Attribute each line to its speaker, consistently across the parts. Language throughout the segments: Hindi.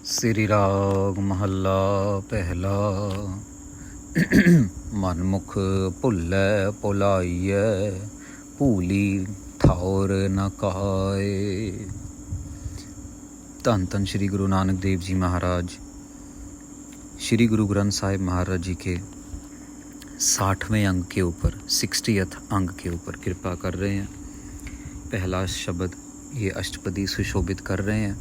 Speaker 1: श्री राग महला पहला। मनमुख भुल्लै भुलाइयै भूली ठौर न कहाए। धन धन श्री गुरु नानक देव जी महाराज श्री गुरु ग्रंथ साहिब महाराज जी के 60वें अंग के ऊपर 60th अंग के ऊपर कृपा कर रहे हैं। पहला शब्द ये अष्टपदी सुशोभित कर रहे हैं,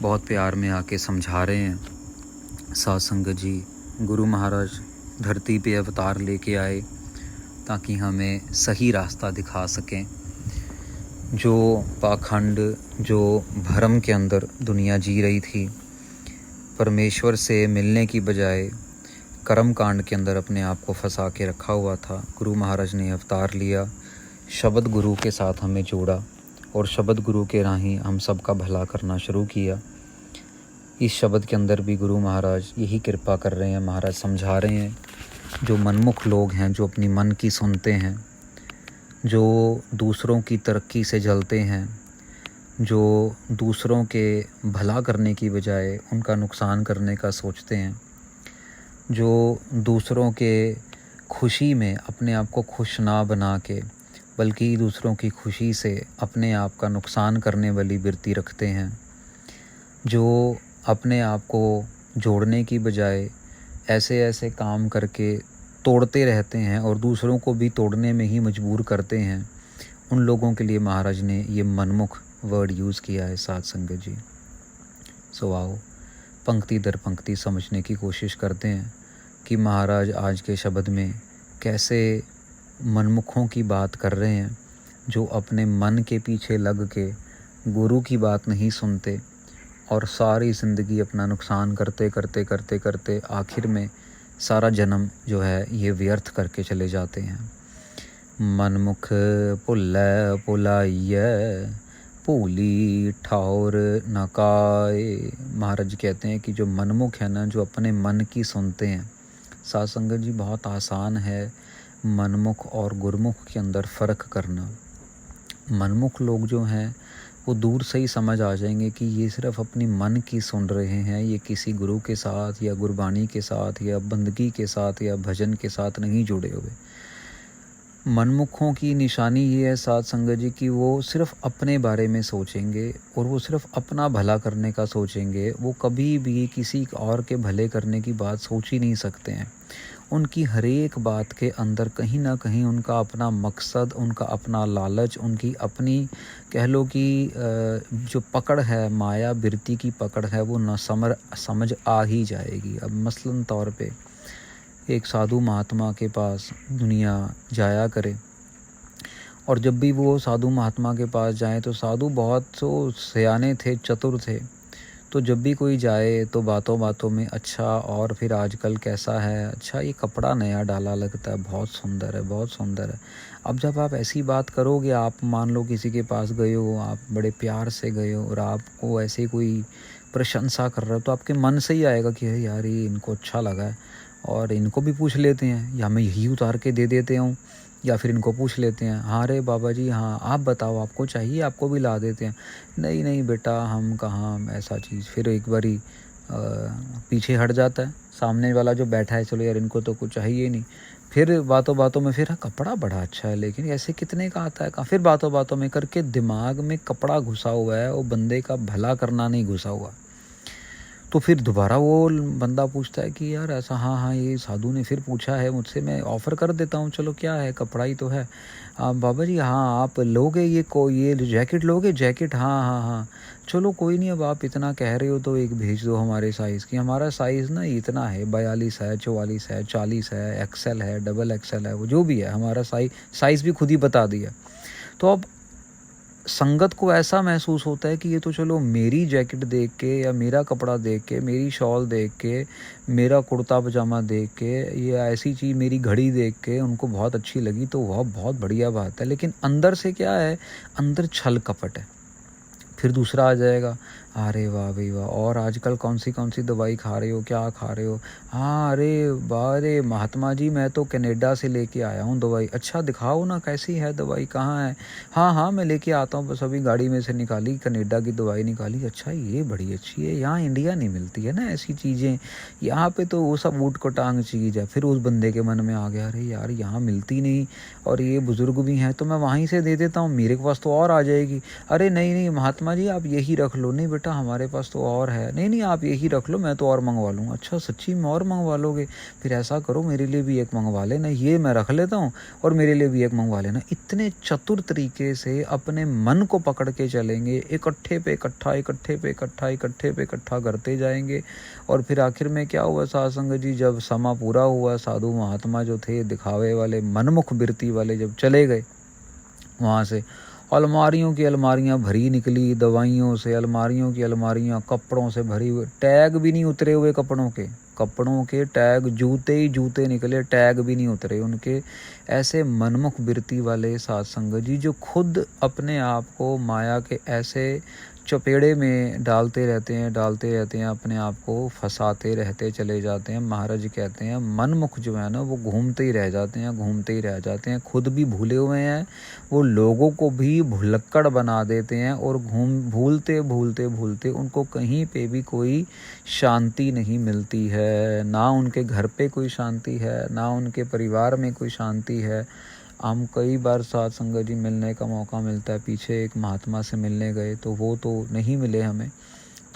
Speaker 1: बहुत प्यार में आके समझा रहे हैं। साध संगत जी, गुरु महाराज धरती पे अवतार लेके आए ताकि हमें सही रास्ता दिखा सकें। जो पाखंड, जो भरम के अंदर दुनिया जी रही थी, परमेश्वर से मिलने की बजाय कर्म कांड के अंदर अपने आप को फंसा के रखा हुआ था, गुरु महाराज ने अवतार लिया, शब्द गुरु के साथ हमें जोड़ा और शब्द गुरु के राही हम सबका भला करना शुरू किया। इस शब्द के अंदर भी गुरु महाराज यही कृपा कर रहे हैं। महाराज समझा रहे हैं, जो मनमुख लोग हैं, जो अपनी मन की सुनते हैं, जो दूसरों की तरक्की से जलते हैं, जो दूसरों के भला करने की बजाय उनका नुकसान करने का सोचते हैं, जो दूसरों के खुशी में अपने आप को खुश ना बना के बल्कि दूसरों की खुशी से अपने आप का नुकसान करने वाली वृत्ति रखते हैं, जो अपने आप को जोड़ने की बजाय ऐसे ऐसे काम करके तोड़ते रहते हैं और दूसरों को भी तोड़ने में ही मजबूर करते हैं, उन लोगों के लिए महाराज ने ये मनमुख वर्ड यूज़ किया है। साध संगत जी, सो आओ पंक्ति दर पंक्ति समझने की कोशिश करते हैं कि महाराज आज के शब्द में कैसे मनमुखों की बात कर रहे हैं, जो अपने मन के पीछे लग के गुरु की बात नहीं सुनते और सारी ज़िंदगी अपना नुकसान करते करते करते करते आखिर में सारा जन्म जो है ये व्यर्थ करके चले जाते हैं। मनमुख भुल्लै भुलाइयै भूली ठौर न काए। महाराज कहते हैं कि जो मनमुख है ना, जो अपने मन की सुनते हैं। साध संगत जी, बहुत आसान है मनमुख और गुरमुख के अंदर फ़र्क करना। मनमुख लोग जो हैं वो दूर से ही समझ आ जाएंगे कि ये सिर्फ अपनी मन की सुन रहे हैं, ये किसी गुरु के साथ या गुरबाणी के साथ या बंदगी के साथ या भजन के साथ नहीं जुड़े हुए। मनमुखों की निशानी ये है साध संगत जी कि वो सिर्फ अपने बारे में सोचेंगे और वो सिर्फ अपना भला करने का सोचेंगे। वो कभी भी किसी और के भले करने की बात सोच ही नहीं सकते हैं। उनकी हर एक बात के अंदर कहीं ना कहीं उनका अपना मकसद, उनका अपना लालच, उनकी अपनी कह लो कि जो पकड़ है, माया वृत्ति की पकड़ है, वो न समझ आ ही जाएगी। अब मसलन तौर पे एक साधु महात्मा के पास दुनिया जाया करे और जब भी वो साधु महात्मा के पास जाए तो साधु बहुत तो सयाने थे, चतुर थे, तो जब भी कोई जाए तो बातों बातों में अच्छा, और फिर आजकल कैसा है, अच्छा ये कपड़ा नया डाला लगता है, बहुत सुंदर है, बहुत सुंदर है। अब जब आप ऐसी बात करोगे, आप मान लो किसी के पास गए हो, आप बड़े प्यार से गए हो और आपको ऐसे कोई प्रशंसा कर रहा हो, तो आपके मन से ही आएगा कि यार ये इनको अच्छा लगा है और इनको भी पूछ लेते हैं, या मैं यही उतार के दे देते हूँ, या फिर इनको पूछ लेते हैं, हाँ रे बाबा जी, हाँ आप बताओ आपको चाहिए, आपको भी ला देते हैं। नहीं नहीं बेटा, हम कहाँ ऐसा चीज़। फिर एक बारी पीछे हट जाता है सामने वाला जो बैठा है, चलो यार इनको तो कुछ चाहिए नहीं। फिर बातों बातों में फिर हाँ, कपड़ा बड़ा अच्छा है लेकिन ऐसे कितने का आता है, फिर बातों बातों में करके दिमाग में कपड़ा घुसा हुआ है, वो बंदे का भला करना नहीं घुसा हुआ। तो फिर दोबारा वो बंदा पूछता है कि यार ऐसा, हाँ हाँ ये साधु ने फिर पूछा है मुझसे, मैं ऑफ़र कर देता हूँ, चलो क्या है, कपड़ा ही तो है। बाबा जी हाँ आप लोगे ये जैकेट लोगे, जैकेट, हाँ हाँ हाँ चलो कोई नहीं, अब आप इतना कह रहे हो तो एक भेज दो हमारे साइज़ की। हमारा साइज़ ना इतना है, 42 है, 44 है, 40 है, एक्सेल है, डबल एक्सेल है, वो जो भी है हमारा साइज़ भी खुद ही बता दिया। तो अब संगत को ऐसा महसूस होता है कि ये तो चलो मेरी जैकेट देख के या मेरा कपड़ा देख के, मेरी शॉल देख के, मेरा कुर्ता पजामा देख के, ये ऐसी चीज़ मेरी घड़ी देख के उनको बहुत अच्छी लगी, तो वह बहुत बढ़िया बात है। लेकिन अंदर से क्या है, अंदर छल कपट है। फिर दूसरा आ जाएगा, अरे वाह भाई वाह। और आजकल कौन सी दवाई खा रहे हो, क्या खा रहे हो? हाँ, अरे वाह, अरे महात्मा जी मैं तो कनाडा से लेके आया हूँ दवाई। अच्छा दिखाओ ना कैसी है दवाई, कहाँ है? हाँ हाँ मैं लेके आता हूँ, बस अभी गाड़ी में से निकाली, कनाडा की दवाई निकाली। अच्छा ये बड़ी अच्छी है, यहाँ इंडिया नहीं मिलती है ना ऐसी चीज़ें, यहाँ पे तो वो सब ऊट को टांग चीज़ है। फिर उस बंदे के मन में आ गया, अरे यार यहाँ मिलती नहीं और ये बुज़ुर्ग भी हैं तो मैं वहीं से दे देता हूँ, मेरे पास तो और आ जाएगी। अरे नहीं नहीं महात्मा जी आप यही रख लो। नहीं बेटा हमारे पास तो और है। नहीं नहीं आप यही रख लो, मैं तो और मंगवा लूँगा। अच्छा सच्ची में और मंगवा लोगे? फिर ऐसा करो मेरे लिए भी एक मंगवा लेना, ये मैं रख लेता हूँ और मेरे लिए भी एक मंगवा लेना। इतने चतुर तरीके से अपने मन को पकड़ के चलेंगे, इकट्ठे पे इकट्ठा, इकट्ठे पे इकट्ठा, इकट्ठे पे इकट्ठा करते जाएंगे। और फिर आखिर में क्या हुआ साध संगत जी, जब समा पूरा हुआ, साधु महात्मा जो थे दिखावे वाले, मनमुख बिरती वाले, जब चले गए वहाँ से, अलमारियों की अलमारियाँ भरी निकली दवाइयों से, अलमारियों की अलमारियाँ कपड़ों से भरी हुई, टैग भी नहीं उतरे हुए कपड़ों के टैग, जूते ही जूते निकले, टैग भी नहीं उतरे उनके। ऐसे मनमुख बिरती वाले साध संगत जी जो खुद अपने आप को माया के ऐसे चपेड़े में डालते रहते हैं, अपने आप को फंसाते रहते चले जाते हैं। महाराज कहते हैं मनमुख जो है ना वो घूमते ही रह जाते हैं, खुद भी भूले हुए हैं, वो लोगों को भी भुलक्कड़ बना देते हैं और भूलते उनको कहीं पे भी कोई शांति नहीं मिलती है, ना उनके घर पे कोई शांति है, ना उनके परिवार में कोई शांति है। हम कई बार साध संगत जी मिलने का मौका मिलता है, पीछे एक महात्मा से मिलने गए तो वो तो नहीं मिले हमें,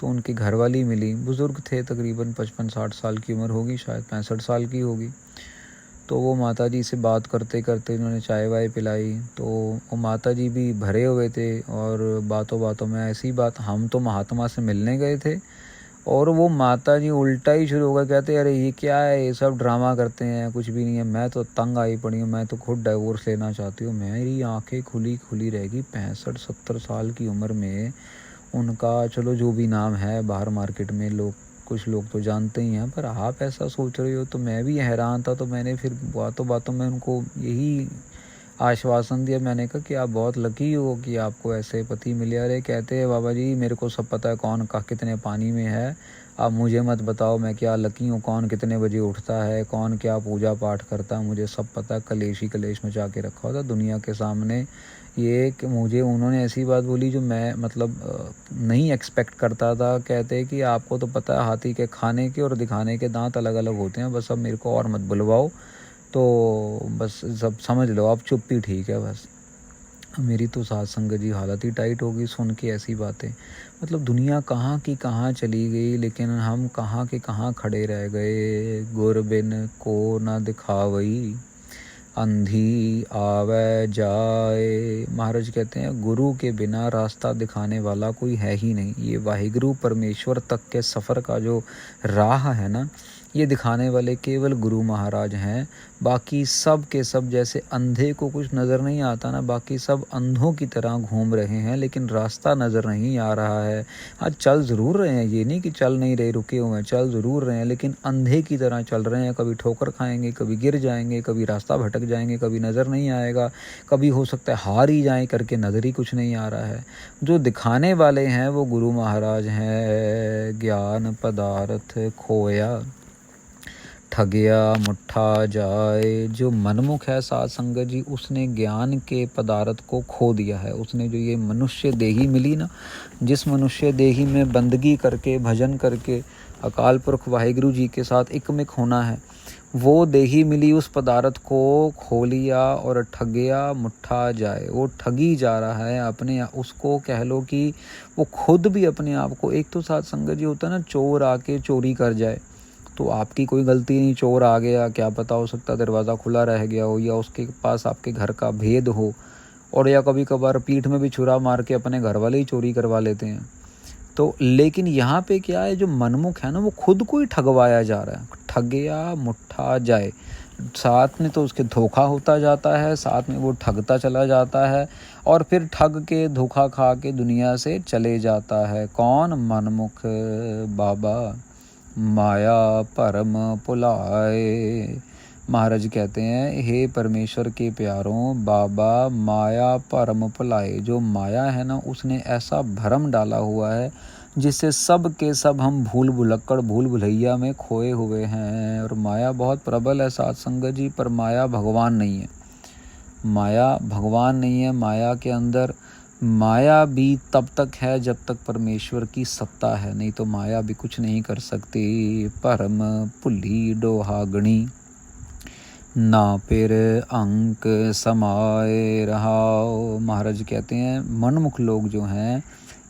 Speaker 1: तो उनकी घरवाली मिली, बुज़ुर्ग थे, तकरीबन 55-60 साल की उम्र होगी, शायद 65 साल की होगी। तो वो माता जी से बात करते करते उन्होंने चाय वाय पिलाई, तो वो माता जी भी भरे हुए थे और बातों बातों में ऐसी बात, हम तो महात्मा से मिलने गए थे और वो माता जी उल्टा ही शुरू हो गया, कहते अरे ये क्या है, ये सब ड्रामा करते हैं, कुछ भी नहीं है, मैं तो तंग आई पड़ी हूँ, मैं तो खुद डाइवोर्स लेना चाहती हूँ। मेरी आंखें खुली रहेगी, 65-70 साल की उम्र में उनका, चलो जो भी नाम है बाहर मार्केट में लोग, कुछ लोग तो जानते ही हैं, पर आप ऐसा सोच रहे हो, तो मैं भी हैरान था। तो मैंने फिर बातों बातों में उनको यही आश्वासन दिया, मैंने कहा कि आप बहुत लकी हो कि आपको ऐसे पति मिले। अरे कहते हैं बाबा जी मेरे को सब पता है कौन का कितने पानी में है, आप मुझे मत बताओ मैं क्या लकी हूँ, कौन कितने बजे उठता है, कौन क्या पूजा पाठ करता है, मुझे सब पता। कलेश ही कलेश मचा के रखा होता दुनिया के सामने। ये कि मुझे उन्होंने ऐसी बात बोली जो मैं मतलब नहीं एक्सपेक्ट करता था। कहते हैं कि आपको तो पता है हाथी के खाने के और दिखाने के दांत अलग अलग होते हैं, बस अब मेरे को और मत बुलवाओ, तो बस सब समझ लो आप, चुप्पी ठीक है बस। मेरी तो साध संगत जी हालत ही टाइट हो गई सुन के ऐसी बातें। मतलब दुनिया कहाँ की कहाँ चली गई, लेकिन हम कहाँ के कहाँ खड़े रह गए। गुर बिन को न दिखावई, अंधी आवे जाए। महाराज कहते हैं गुरु के बिना रास्ता दिखाने वाला कोई है ही नहीं। ये वाहिगुरु परमेश्वर तक के सफ़र का जो राह है ना, ये दिखाने वाले केवल गुरु महाराज हैं। बाकी सब के सब, जैसे अंधे को कुछ नज़र नहीं आता ना, बाकी सब अंधों की तरह घूम रहे हैं, लेकिन रास्ता नज़र नहीं आ रहा है। हाँ चल ज़रूर रहे हैं, ये नहीं कि चल नहीं रहे, रुके हुए हैं, चल ज़रूर रहे हैं, लेकिन अंधे की तरह चल रहे हैं। कभी ठोकर खाएंगे, कभी गिर जाएंगे, कभी रास्ता भटक जाएंगे, कभी नज़र नहीं आएगा, कभी हो सकता है हार ही जाए करके नज़र ही कुछ नहीं आ रहा है। जो दिखाने वाले हैं वो गुरु महाराज हैं। ज्ञान पदार्थ खोया, ठगिया मुट्ठा जाए। जो मनमुख है साध संगत जी, उसने ज्ञान के पदार्थ को खो दिया है। उसने जो ये मनुष्य देही मिली ना, जिस मनुष्य देही में बंदगी करके भजन करके अकाल पुरख वाहिगुरु जी के साथ एकमिक होना है, वो देही मिली, उस पदार्थ को खो लिया और ठगिया मुट्ठा जाए। वो ठगी जा रहा है अपने, उसको कह लो कि वो खुद भी अपने आप को, एक तो साध संगत जी होता है ना, चोर आके चोरी कर जाए तो आपकी कोई गलती नहीं, चोर आ गया, क्या पता हो सकता दरवाज़ा खुला रह गया हो, या उसके पास आपके घर का भेद हो, और या कभी कभार पीठ में भी छुरा मार के अपने घर वाले ही चोरी करवा लेते हैं। तो लेकिन यहाँ पे क्या है, जो मनमुख है ना, वो खुद को ही ठगवाया जा रहा है। ठगिया मुट्ठा जाए, साथ में तो उसके धोखा होता जाता है, साथ में वो ठगता चला जाता है, और फिर ठग के धोखा खा के दुनिया से चले जाता है। कौन? मनमुख बाबा माया परम पुलाए। महाराज कहते हैं हे परमेश्वर के प्यारों, बाबा माया परम पुलाए। जो माया है ना, उसने ऐसा भरम डाला हुआ है जिससे सब के सब हम भूल भुलक्कड़ भूल भुलैया में खोए हुए हैं। और माया बहुत प्रबल है साथ संगत जी, पर माया भगवान नहीं है। माया भगवान नहीं है। माया के अंदर माया भी तब तक है जब तक परमेश्वर की सत्ता है, नहीं तो माया भी कुछ नहीं कर सकती। परम भुल्ली डोहागणी ना फिर अंक समाए रहाओ। महाराज कहते हैं मनमुख लोग जो हैं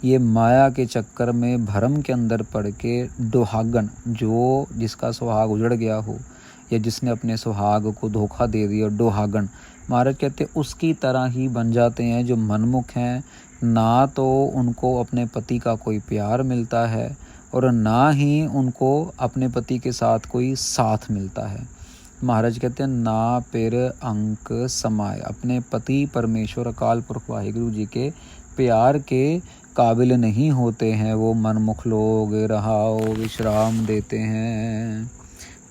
Speaker 1: ये माया के चक्कर में भरम के अंदर पड़ के डोहागन, जो जिसका सुहाग उजड़ गया हो या जिसने अपने सुहाग को धोखा दे दिया, डोहागन महाराज कहते हैं उसकी तरह ही बन जाते हैं। जो मनमुख हैं ना तो उनको अपने पति का कोई प्यार मिलता है और ना ही उनको अपने पति के साथ कोई साथ मिलता है। महाराज कहते हैं ना फिर अंक समाए, अपने पति परमेश्वर अकाल पुरख वाहिगुरु जी के प्यार के काबिल नहीं होते हैं वो मनमुख लोग। रहाओ विश्राम देते हैं।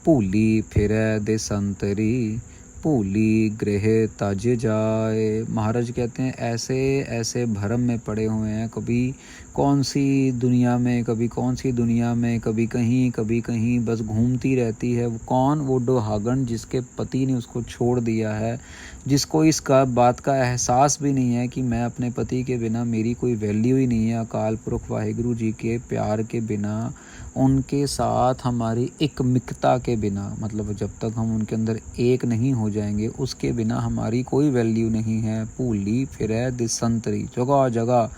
Speaker 1: भूली फिरै दे संतरी, भूली गृह तज जाए। महाराज कहते हैं ऐसे ऐसे भरम में पड़े हुए हैं, कभी कौन सी दुनिया में, कभी कौन सी दुनिया में, कभी कहीं बस घूमती रहती है। वो कौन? वो डोहागन जिसके पति ने उसको छोड़ दिया है, जिसको इसका बात का एहसास भी नहीं है कि मैं अपने पति के बिना मेरी कोई वैल्यू ही नहीं है। अकाल पुरख वाहिगुरु जी के प्यार के बिना, उनके साथ हमारी एकमिकता के बिना, मतलब जब तक हम उनके अंदर एक नहीं हो जाएंगे उसके बिना हमारी कोई वैल्यू नहीं है। भूली फिरै दिसंतरी, जगह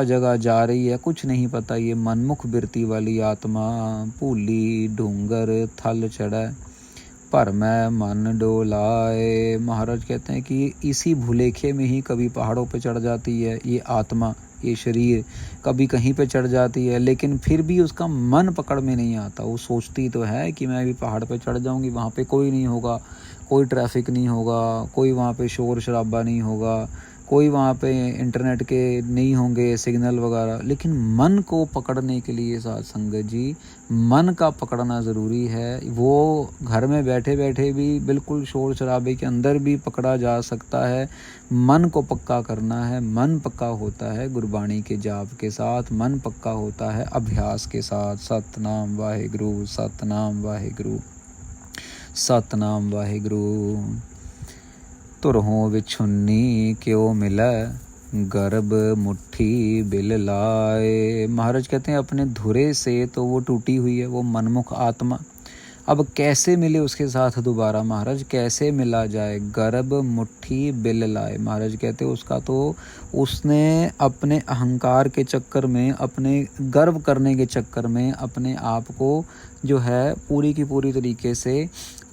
Speaker 1: जगह जा रही है, कुछ नहीं पता ये मनमुख बिरती वाली आत्मा। भूली डूंगर थल चढ़ै, पर मैं मन डोलाए। महाराज कहते हैं कि इसी भुलेखे में ही कभी पहाड़ों पे चढ़ जाती है ये आत्मा, ये शरीर कभी कहीं पे चढ़ जाती है, लेकिन फिर भी उसका मन पकड़ में नहीं आता। वो सोचती तो है कि मैं भी पहाड़ पे चढ़ जाऊंगी, वहाँ पे कोई नहीं होगा, कोई ट्रैफिक नहीं होगा, कोई वहाँ पे शोर शराबा नहीं होगा, कोई वहाँ पे इंटरनेट के नहीं होंगे सिग्नल वगैरह, लेकिन मन को पकड़ने के लिए साथ संगत जी मन का पकड़ना ज़रूरी है। वो घर में बैठे बैठे भी बिल्कुल शोर शराबे के अंदर भी पकड़ा जा सकता है। मन को पक्का करना है। मन पक्का होता है गुरबाणी के जाप के साथ, मन पक्का होता है अभ्यास के साथ। सतनाम वाहिगुरु, सतनाम वाहिगुरु, सतनाम वाहिगुरु। तुरहों विछुन्नी क्यों मिलै, गर्भ मुट्ठी बिल लाए। महाराज कहते हैं अपने धुरे से तो वो टूटी हुई है वो मनमुख आत्मा, अब कैसे मिले उसके साथ दोबारा? महाराज कैसे मिला जाए? गर्भ मुट्ठी बिल लाए। महाराज कहते उसका तो उसने अपने अहंकार के चक्कर में, अपने गर्व करने के चक्कर में अपने आप को जो है पूरी की पूरी तरीके से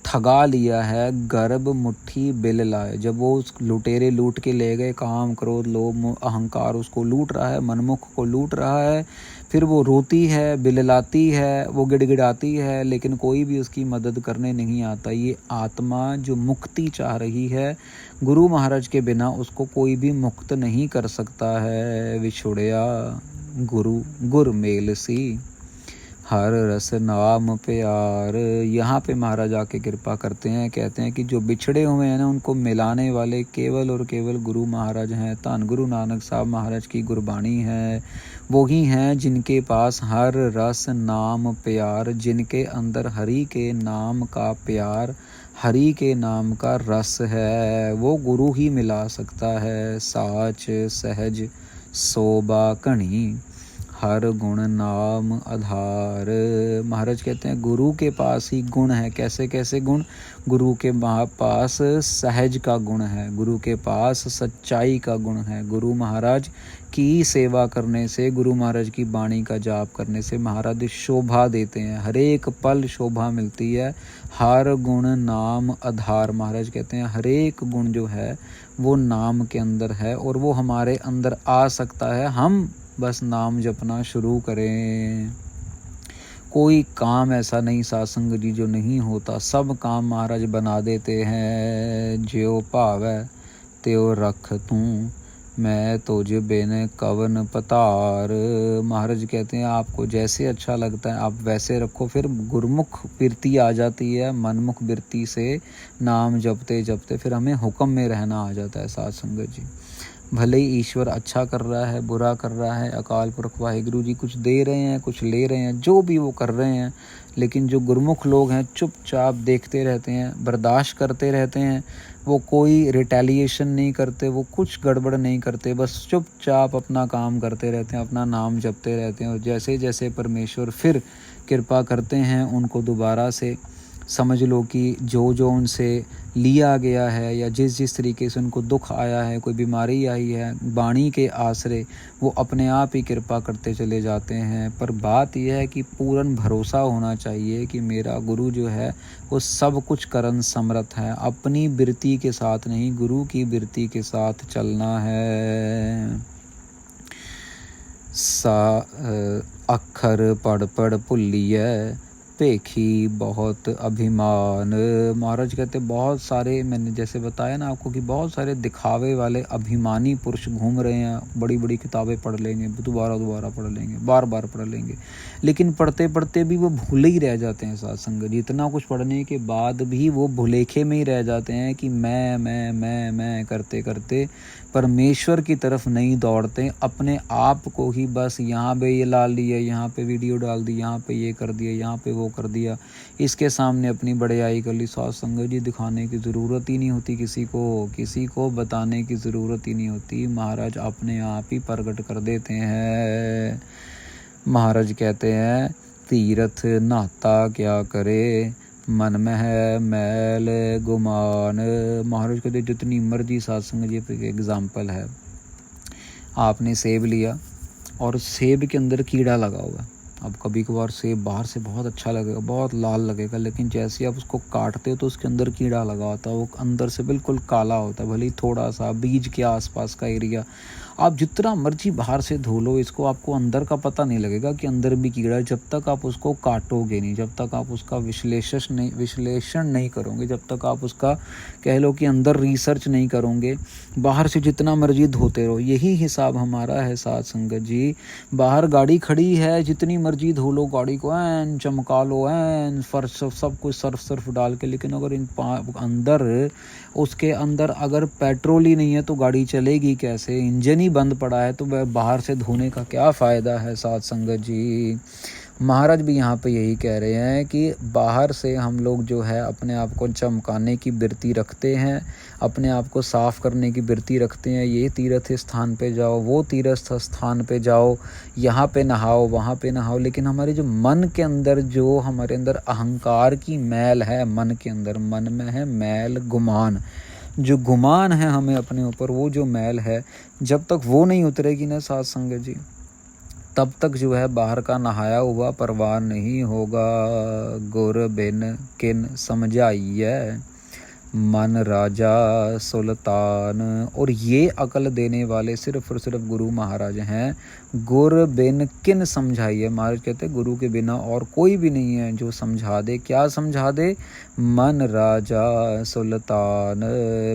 Speaker 1: ठगा लिया है। गर्भ मुट्ठी बिल लाए, जब वो उस लुटेरे लूट के ले गए, काम क्रोध लोभ अहंकार उसको लूट रहा है, मनमुख को लूट रहा है, फिर वो रोती है, बिललाती है, वो गिड़गिड़ाती है, लेकिन कोई भी उसकी मदद करने नहीं आता। ये आत्मा जो मुक्ति चाह रही है, गुरु महाराज के बिना उसको कोई भी मुक्त नहीं कर सकता है। विछुड़िया गुरु गुर मेल सी, हर रस नाम प्यार। यहाँ पे महाराज आके कृपा करते हैं, कहते हैं कि जो बिछड़े हुए हैं ना उनको मिलाने वाले केवल और केवल गुरु महाराज हैं। धन गुरु नानक साहब महाराज की गुरबाणी है, वो ही हैं जिनके पास हर रस नाम प्यार, जिनके अंदर हरि के नाम का प्यार, हरि के नाम का रस है, वो गुरु ही मिला सकता है। साच सहज सोबा कणी, हर गुण नाम आधार। महाराज कहते हैं गुरु के पास ही गुण है। कैसे कैसे गुण? गुरु के पास सहज का गुण है, गुरु के पास सच्चाई का गुण है। गुरु महाराज की सेवा करने से, गुरु महाराज की वाणी का जाप करने से महाराज शोभा देते हैं, हर एक पल शोभा मिलती है। हर गुण नाम आधार। महाराज कहते हैं हर एक गुण जो है वो नाम के अंदर है और वो हमारे अंदर आ सकता है, हम बस नाम जपना शुरू करें। कोई काम ऐसा नहीं सासंग जी जो नहीं होता, सब काम महाराज बना देते हैं। ज्यो भावै त्यो रख तूं, मैं तुझ बिन कवन पतार। महाराज कहते हैं आपको जैसे अच्छा लगता है आप वैसे रखो। फिर गुरमुख बिरती आ जाती है, मनमुख बिरती से नाम जपते जपते फिर हमें हुक्म में रहना आ जाता है साथ संगत जी। भले ही ईश्वर अच्छा कर रहा है, बुरा कर रहा है, अकाल पुरख वाहिगुरु जी कुछ दे रहे हैं, कुछ ले रहे हैं, जो भी वो कर रहे हैं, लेकिन जो गुरमुख लोग हैं चुपचाप देखते रहते हैं, बर्दाश्त करते रहते हैं। वो कोई रिटेलिएशन नहीं करते, वो कुछ गड़बड़ नहीं करते, बस चुपचाप अपना काम करते रहते हैं, अपना नाम जपते रहते हैं। और जैसे जैसे परमेश्वर फिर कृपा करते हैं उनको दोबारा से, समझ लो कि जो जो उनसे लिया गया है या जिस जिस तरीके से उनको दुख आया है, कोई बीमारी आई है, वाणी के आसरे वो अपने आप ही कृपा करते चले जाते हैं। पर बात यह है कि पूर्ण भरोसा होना चाहिए कि मेरा गुरु जो है वो सब कुछ करन समर्थ है। अपनी बिरती के साथ नहीं, गुरु की बिरती के साथ चलना है। अक्षर पढ़ पढ़ भुलिए पेखी बहुत अभिमान। महाराज कहते बहुत सारे, मैंने जैसे बताया ना आपको कि बहुत सारे दिखावे वाले अभिमानी पुरुष घूम रहे हैं। बड़ी बड़ी किताबें पढ़ लेंगे, दोबारा पढ़ लेंगे, बार बार पढ़ लेंगे, लेकिन पढ़ते पढ़ते भी वो भूले ही रह जाते हैं। साथ संगत जी, इतना कुछ पढ़ने के बाद भी वो भुलेखे में ही रह जाते हैं कि मैं करते करते परमेश्वर की तरफ नहीं दौड़ते। अपने आप को ही बस यहाँ पे ये ला लिया, यहाँ पे वीडियो डाल दी, यहाँ पे ये कर दिया, यहाँ पे वो कर दिया, इसके सामने अपनी बड़ाई कर ली। साथ संगत जी, दिखाने की ज़रूरत ही नहीं होती किसी को बताने की ज़रूरत ही नहीं होती। महाराज अपने आप ही प्रकट कर देते हैं। महाराज कहते हैं तीर्थ नहाता क्या करे, मन में है मैल गुमान। महाराज कहते जितनी मर्जी सात्संग जी पे एग्जाम्पल है, आपने सेब लिया और सेब के अंदर कीड़ा लगा हुआ है। अब कभी कभार सेब बाहर से बहुत अच्छा लगेगा, बहुत लाल लगेगा, लेकिन जैसे आप उसको काटते हो तो उसके अंदर कीड़ा लगा होता है, वो अंदर से बिल्कुल काला होता है, भले ही थोड़ा सा बीज के आसपास का एरिया। आप जितना मर्जी बाहर से धो लो इसको, आपको अंदर का पता नहीं लगेगा कि अंदर भी कीड़ा, जब तक आप उसको काटोगे नहीं, जब तक आप उसका विश्लेषण नहीं करोगे, जब तक आप उसका कह लो कि अंदर रिसर्च नहीं करोगे। बाहर से जितना मर्जी धोते रहो, यही हिसाब हमारा है साथ संगत जी। बाहर गाड़ी खड़ी है, जितनी मर्जी धो लो गाड़ी को, एन चमका लो, एन फर्श सब कुछ सर्फ डाल के, लेकिन अगर उसके अंदर अगर पेट्रोल ही नहीं है तो गाड़ी चलेगी कैसे? इंजन ही बंद पड़ा है तो वह बाहर से धोने का क्या फ़ायदा है साथ संगत जी। महाराज भी यहाँ पे यही कह रहे हैं कि बाहर से हम लोग जो है अपने आप को चमकाने की वृत्ति रखते हैं, अपने आप को साफ़ करने की वृत्ति रखते हैं। ये तीर्थ स्थान पे जाओ, वो तीर्थ स्थान पे जाओ, यहाँ पे नहाओ, वहाँ पे नहाओ, लेकिन हमारे जो मन के अंदर, जो हमारे अंदर अहंकार की मैल है, मन के अंदर, मन में है मैल गुमान, जो गुमान है हमें अपने ऊपर, वो जो मैल है, जब तक वो नहीं उतरेगी ना साथ संगत जी, तब तक जो है बाहर का नहाया हुआ परवान नहीं होगा। गुर बिन किन समझाइए मन राजा सुल्तान। और ये अकल देने वाले सिर्फ और सिर्फ गुरु महाराज हैं। गुर बिन किन समझाइए, महाराज कहते हैं गुरु के बिना और कोई भी नहीं है जो समझा दे। क्या समझा दे? मन राजा सुल्तान।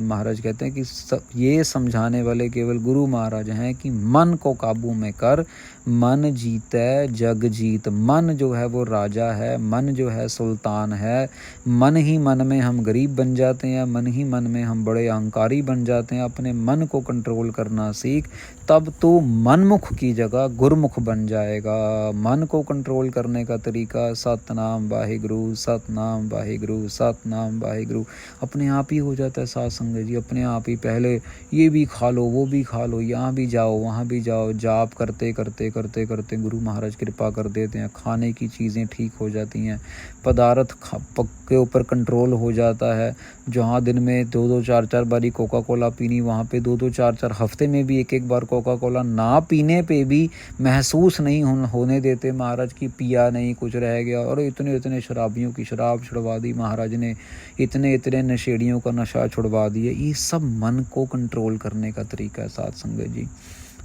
Speaker 1: महाराज कहते हैं कि ये समझाने वाले केवल गुरु महाराज हैं कि मन को काबू में कर, मन जीते जग जीत। मन जो है वो राजा है, मन जो है सुल्तान है। मन ही मन में हम गरीब बन जाते हैं, मन ही मन में हम बड़े अहंकारी बन जाते हैं। अपने मन को कंट्रोल करना सीख, तब तो मनमुख की जगह गुरमुख बन जाएगा। मन को कंट्रोल करने का तरीका सतनाम वाहिगुरु, सतनाम वाहिगुरु, सतनाम वाहिगुरु, अपने आप ही हो जाता है साथ संगत जी। अपने आप ही पहले ये भी खा लो, वो भी खा लो, यहाँ भी जाओ, वहाँ भी जाओ, जाप करते करते करते करते गुरु महाराज कृपा कर देते हैं। खाने की चीज़ें ठीक हो जाती हैं, पदार्थ के ऊपर कंट्रोल हो जाता है। जहाँ दिन में 2-2 4-4 बारी कोका कोला पीनी, वहाँ पे 2-2 4-4 हफ्ते में भी एक बार कोका कोला ना पीने पे भी महसूस नहीं होने देते महाराज की पिया नहीं, कुछ रह गया। और इतने शराबियों की शराब छुड़वा दी महाराज ने, इतने नशेड़ियों का नशा छुड़वा दिए। ये सब मन को कंट्रोल करने का तरीका है साथ संगत जी।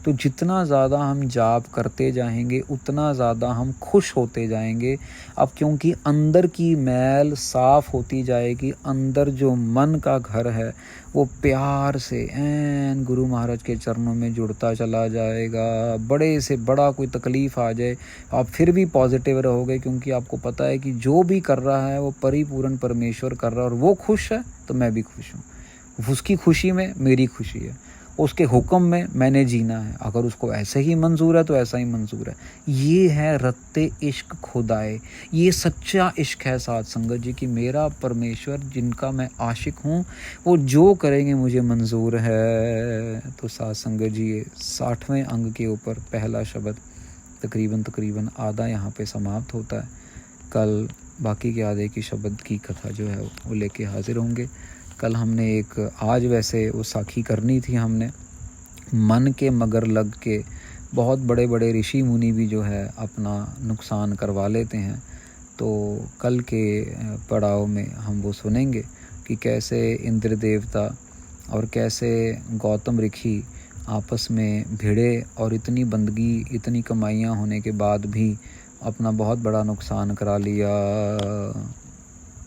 Speaker 1: तो जितना ज़्यादा हम जाप करते जाएंगे उतना ज़्यादा हम खुश होते जाएंगे। अब क्योंकि अंदर की मैल साफ़ होती जाएगी, अंदर जो मन का घर है वो प्यार से एन गुरु महाराज के चरणों में जुड़ता चला जाएगा। बड़े से बड़ा कोई तकलीफ़ आ जाए आप फिर भी पॉजिटिव रहोगे, क्योंकि आपको पता है कि जो भी कर रहा है वो परिपूर्ण परमेश्वर कर रहा है और वो खुश है तो मैं भी खुश हूँ। उसकी खुशी में मेरी खुशी है, उसके हुक्म में मैंने जीना है, अगर उसको ऐसे ही मंजूर है तो ऐसा ही मंजूर है। ये है रत्ते इश्क खुदाए, ये सच्चा इश्क है साध संगत जी, कि मेरा परमेश्वर जिनका मैं आशिक हूँ वो जो करेंगे मुझे मंजूर है। तो साध संगत जी ये 60वें अंग के ऊपर पहला शब्द तकरीबन आधा यहाँ पे समाप्त होता है। कल बाकी के आधे की शब्द की कथा जो है वो लेके हाजिर होंगे। कल हमने आज वैसे वो साखी करनी थी हमने, मन के मगर लग के बहुत बड़े बड़े ऋषि मुनि भी जो है अपना नुकसान करवा लेते हैं। तो कल के पड़ाव में हम वो सुनेंगे कि कैसे इंद्र देवता और कैसे गौतम ऋषि आपस में भिड़े और इतनी बंदगी इतनी कमाइयाँ होने के बाद भी अपना बहुत बड़ा नुकसान करा लिया।